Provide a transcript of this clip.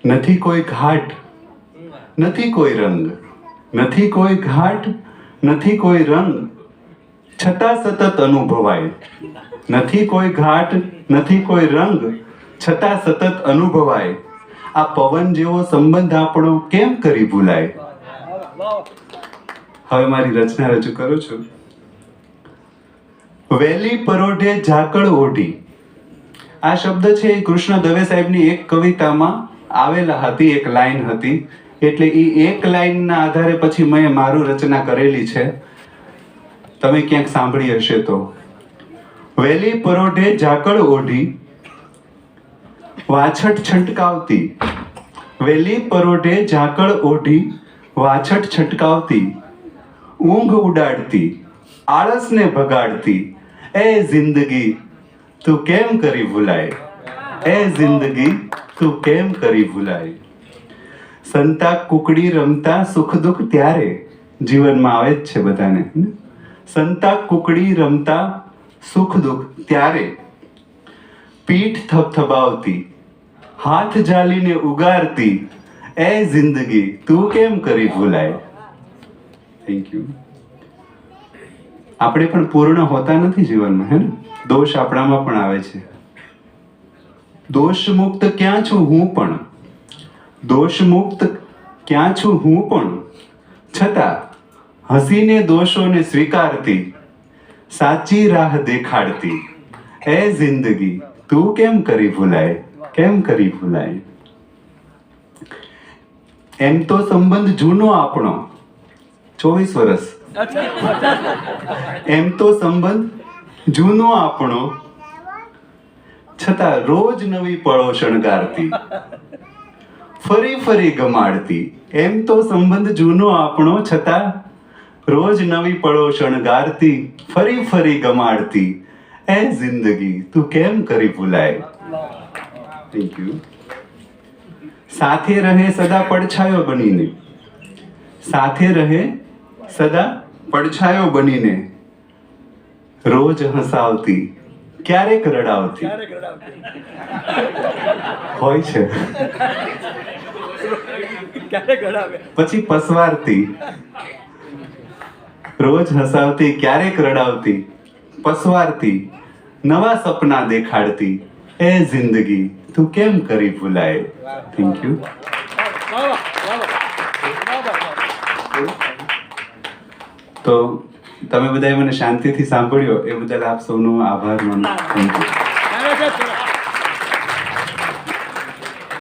નથી કોઈ ઘાટ, નથી કોઈ રંગ, નથી કોઈ ઘાટ, નથી કોઈ રંગ, છતાં સતત અનુભવાય. નથી કોઈ ઘાટ, નથી કોઈ રંગ, છતાં સતત અનુભવાય. આ પવન જેવો સંબંધ આપણો કેમ કરી ભૂલાય? હવે મારી રચના રજૂ કરું છું. વેલી પરોઢે ઝાકળ ઓઢી. આ શબ્દ છે એ કૃષ્ણ દવે સાહેબની એક કવિતામાં આવેલા હતી, એક લાઈન હતી. એટલે એ એક લાઈનના આધારે પછી મેં મારું રચના કરેલી છે. તમે ક્યાંક સાંભળી હશે તો. વેલી પરોઢે ઝાકળ ઓઢી, વાછટ છંટકાવતી. વેલી પરોઢે ઝાકળ ઓઢી, વાછટ છંટકાવતી. ઊંઘ ઉડાડતી, આળસને ભગાડતી. એ જિંદગી તું કેમ કરી ભૂલાય? એ જિંદગી તું કેમ કરી ભૂલાય? સંતાક કુકડી રમતા સુખ દુઃખ ત્યારે જીવનમાં આવે જ છે બધાને. સંતાક કુકડી રમતા સુખ દુઃખ ત્યારે પીઠ થપથપાવતી, હાથ જાલીને ઉગારતી. એ જિંદગી તું કેમ કરી ભૂલાય? Thank you. આપણે પણ પૂર્ણ હોતા નથી જીવનમાં, હે ને? દોષ આપણામાં પણ આવે છે. દોષ મુક્ત ક્યાં છું હું પણ, દોષ મુક્ત ક્યાં છું હું પણ, છતાં હસીને દોષોને સ્વીકારતી, સાચી રાહ દેખાડતી. એ જિંદગી તું કેમ કરી ભૂલાય? કેમ કરી ભૂલાય? એમ તો સંબંધ જૂનો આપણો 24 વર્ષ. એમ તો સંબંધ જૂનો આપણો, છતાં રોજ નવી પળો શણગારતી, ફરી ફરી ગમાડતી. એમ તો સંબંધ જૂનો આપણો, છતાં રોજ નવી પળો શણગારતી, ફરી ફરી ગમાડતી. એ જિંદગી તું કેમ કરી ભૂલાય? Thank you. સાથે રહે સદા પડછાયો બનીને, સાથે રહે સદા પડછાયો બનીને. રોજ હસાવતી, ક્યારેક રડાવતી. હોય છે. પછી પસવારતી. રોજ હસાવતી, ક્યારેક રડાવતી, પસવારતી. નવા સપના દેખાડતી. એ જિંદગી તું કેમ કરી ભૂલાય? Thank you. તો તમે બધાએ મને શાંતિથી સાંભળ્યો એ બદલ આપ સૌનો આભાર માનું. Thank you.